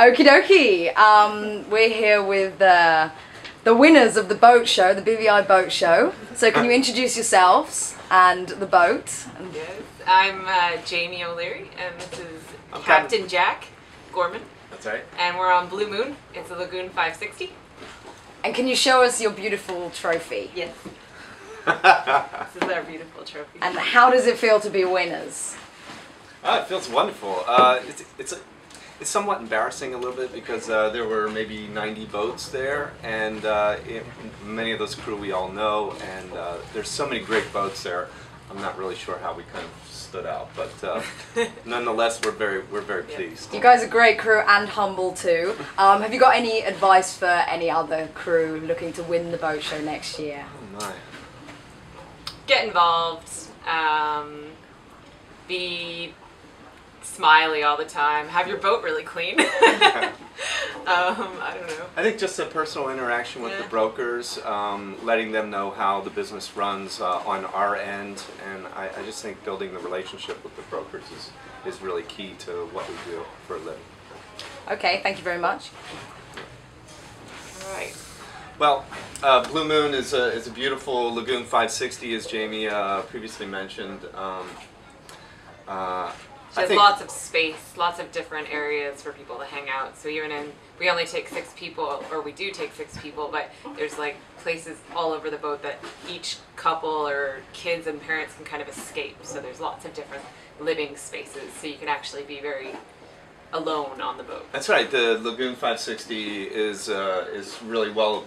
Okie dokie. We're here with the winners of the boat show, the BVI Boat Show. So can you introduce yourselves and the boat? Yes, I'm Jamie O'Leary, and this is Captain Jack Gorman. That's right. And we're on Blue Moon. It's a Lagoon 560. And can you show us your beautiful trophy? Yes. This is our beautiful trophy. And how does it feel to be winners? It feels wonderful. It's somewhat embarrassing a little bit because there were maybe 90 boats there, and many of those crew we all know, and there's so many great boats there. I'm not really sure how we kind of stood out, but nonetheless, we're very pleased. You guys are great crew and humble too. Have you got any advice for any other crew looking to win the boat show next year? Oh my. Get involved. Be smiley all the time. Have your boat really clean. I don't know. I think just a personal interaction with the brokers, letting them know how the business runs on our end, and I just think building the relationship with the brokers is really key to what we do for a living. Okay, thank you very much. All right. Well, Blue Moon is a beautiful Lagoon 560, as Jamie previously mentioned. There's lots of space, lots of different areas for people to hang out. So we only take 6 people, or we do take 6 people, but there's like places all over the boat that each couple or kids and parents can kind of escape. So there's lots of different living spaces, so you can actually be very alone on the boat. That's right. The Lagoon 560 is really well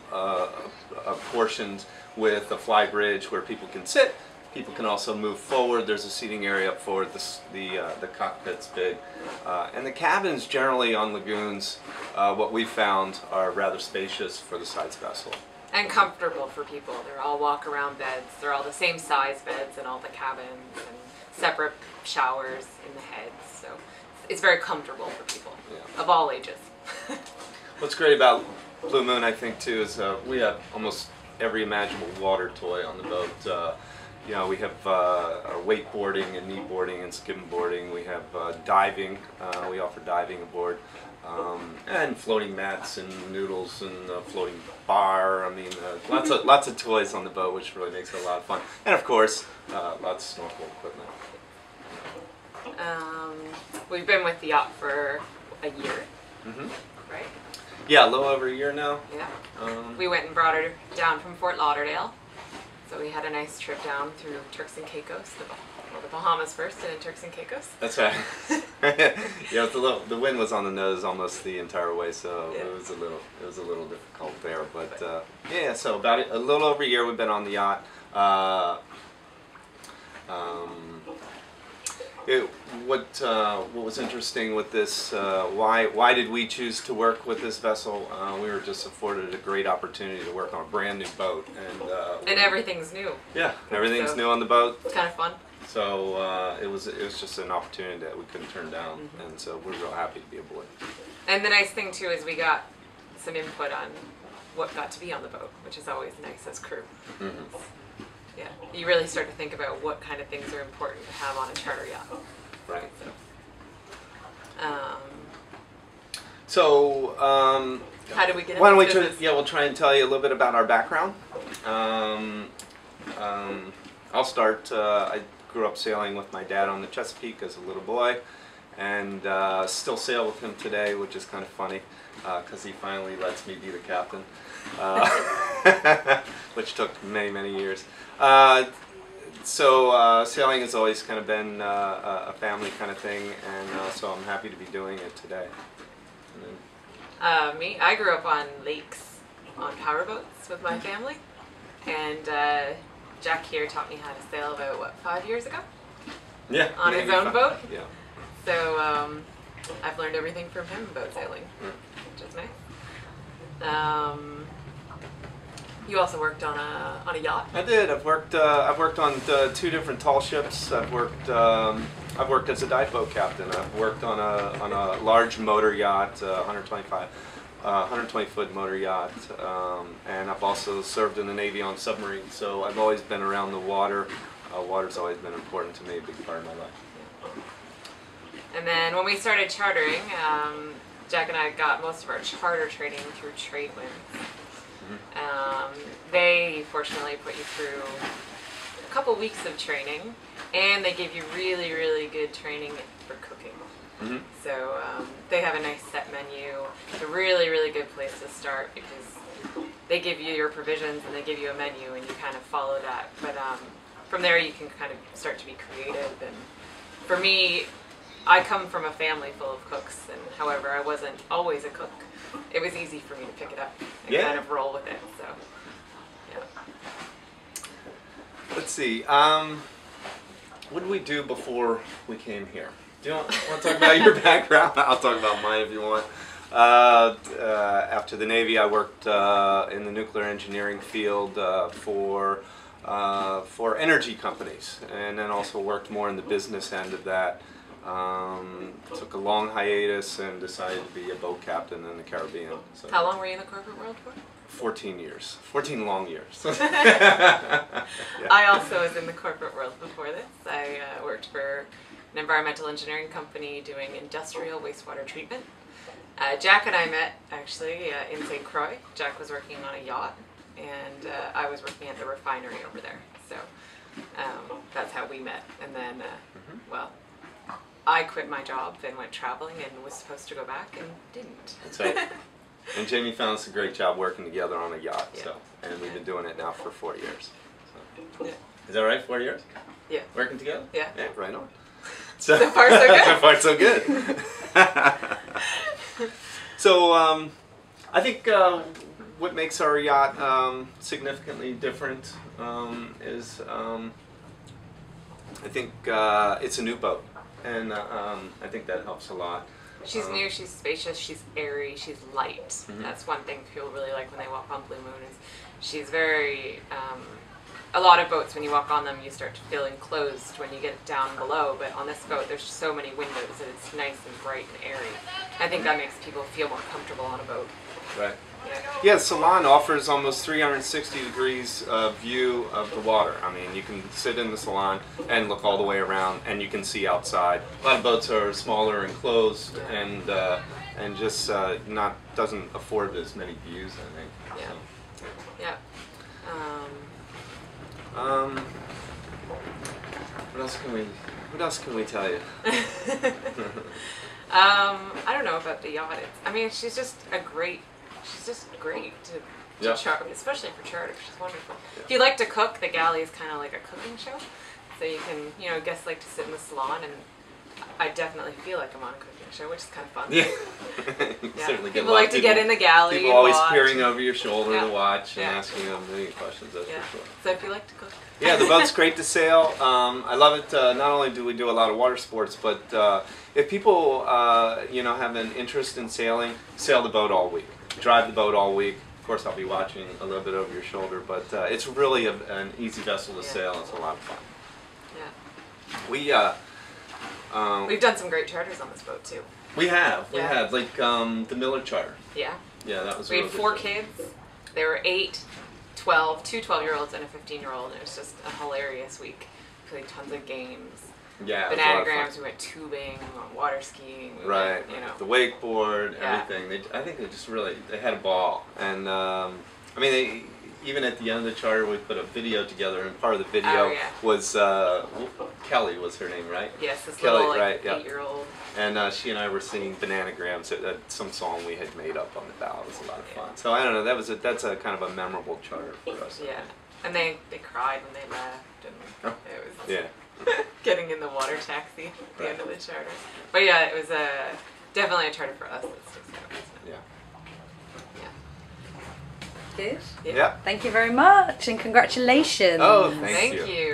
apportioned with a fly bridge where people can sit. People can also move forward. There's a seating area up forward. The cockpit's big. And the cabins generally on lagoons, what we've found, are rather spacious for the size vessel. And comfortable for people. They're all walk-around beds. They're all the same size beds in all the cabins, and separate showers in the heads. So it's very comfortable for people of all ages. What's great about Blue Moon, I think, too, is we have almost every imaginable water toy on the boat. You know, we have wakeboarding and kneeboarding and skimboarding. We have diving. We offer diving aboard, and floating mats and noodles and floating bar. I mean, lots of toys on the boat, which really makes it a lot of fun. And of course, lots of snorkel equipment. We've been with the yacht for a year, right? Yeah, a little over a year now. Yeah. We went and brought her down from Fort Lauderdale. So we had a nice trip down through Turks and Caicos, the Bahamas first, and then Turks and Caicos. That's right. Yeah, the wind was on the nose almost the entire way, so it was a little difficult there. But yeah, so about a little over a year we've been on the yacht. What was interesting with this? Why did we choose to work with this vessel? We were just afforded a great opportunity to work on a brand new boat, and everything's new. Yeah, everything's new on the boat. It's kind of fun. So it was just an opportunity that we couldn't turn down, and so we're real happy to be aboard. And the nice thing too is we got some input on what got to be on the boat, which is always nice as crew. Yeah, you really start to think about what kind of things are important to have on a charter yacht. Right. So, how did we get into why don't we business? we'll try and tell you a little bit about our background. I'll start. I grew up sailing with my dad on the Chesapeake as a little boy, and still sail with him today, which is kind of funny because he finally lets me be the captain, which took many years. So sailing has always kind of been a family kind of thing, and so I'm happy to be doing it today. Me, I grew up on lakes, on powerboats with my family, and Jack here taught me how to sail about, what, 5 years ago? Yeah. On his own boat? Yeah. So I've learned everything from him about sailing, which is nice. You also worked on a yacht. I did. I've worked on 2 different tall ships. I've worked as a dive boat captain. I've worked on a large motor yacht, 120 foot motor yacht, and I've also served in the Navy on submarines. So I've always been around the water. Water's always been important to me, a big part of my life. And then when we started chartering, Jack and I got most of our charter training through Tradewinds. They fortunately put you through a couple weeks of training, and they give you really, really good training for cooking. So they have a nice set menu. It's a really, really good place to start because they give you your provisions and they give you a menu and you kind of follow that. But from there you can kind of start to be creative. And for me, I come from a family full of cooks, and however I wasn't always a cook. It was easy for me to pick it up and kind of roll with it. So, yeah. Let's see. What did we do before we came here? Do you want to talk about your background? I'll talk about mine if you want. After the Navy, I worked in the nuclear engineering field for energy companies, and then also worked more in the business end of that. Took a long hiatus and decided to be a boat captain in the Caribbean. So how long were you in the corporate world for? 14 years. 14 long years. I also was in the corporate world before this. I worked for an environmental engineering company doing industrial wastewater treatment. Jack and I met actually in St. Croix. Jack was working on a yacht, and I was working at the refinery over there. So that's how we met. And then, well, I quit my job and went traveling and was supposed to go back and didn't. That's right. And Jamie found us a great job working together on a yacht. So, and we've been doing it now for 4 years. So. Is that right? 4 years? Yeah. Working together? Yeah. Yeah, right on. So far so good. So far so good. So I think what makes our yacht significantly different is I think it's a new boat, and I think that helps a lot. She's new, she's spacious, she's airy, she's light. That's one thing people really like when they walk on Blue Moon is she's very, a lot of boats when you walk on them you start to feel enclosed when you get down below, but on this boat there's so many windows and it's nice and bright and airy. I think that makes people feel more comfortable on a boat. Right. Yeah, the salon offers almost 360 degrees view of the water. I mean, you can sit in the salon and look all the way around, and you can see outside. A lot of boats are smaller and closed, and just doesn't afford as many views, I think. Yeah. So. Yeah. What else can we tell you? I don't know about the yacht. I mean, she's just great to charter, especially for charter. She's wonderful. If you like to cook, the galley is kind of like a cooking show. So you can, guests like to sit in the salon, and I definitely feel like I'm on a cooking show, which is kind of fun. Yeah. Yeah. Certainly People like to get in the galley. People always watch. peering over your shoulder to watch and Yeah. asking them many questions, that's for sure. So if you like to cook. Yeah, the boat's great to sail. I love it. Not only do we do a lot of water sports, but if people have an interest in sailing, sail the boat all week. Drive the boat all week. Of course, I'll be watching a little bit over your shoulder, but it's really an easy vessel to sail. It's a lot of fun. Yeah. We we've done some great charters on this boat too. We have like the Miller charter. Yeah. Yeah, that was. We had 4 kids. There were 8, 12, 2 12-year-olds and a 15-year-old. It was just a hilarious week. We played tons of games. Yeah. Bananagrams. We went tubing, water skiing. We right. went, The wakeboard, everything. I think they had a ball, and I mean even at the end of the charter, we put a video together, and part of the video was Kelly was her name, right? Yes, this Kelly, little right, 8-year-old. And she and I were singing Bananagrams at some song we had made up on the bow. It was a lot of fun. So I don't know. That's a kind of a memorable charter for us. Yeah, and they cried when they left, and it was getting in the water taxi at the end of the charter. But yeah, it was definitely a charter for us. That sticks out. Yeah. Good. Yeah. Thank you very much, and congratulations. Oh, thank you. Thank you.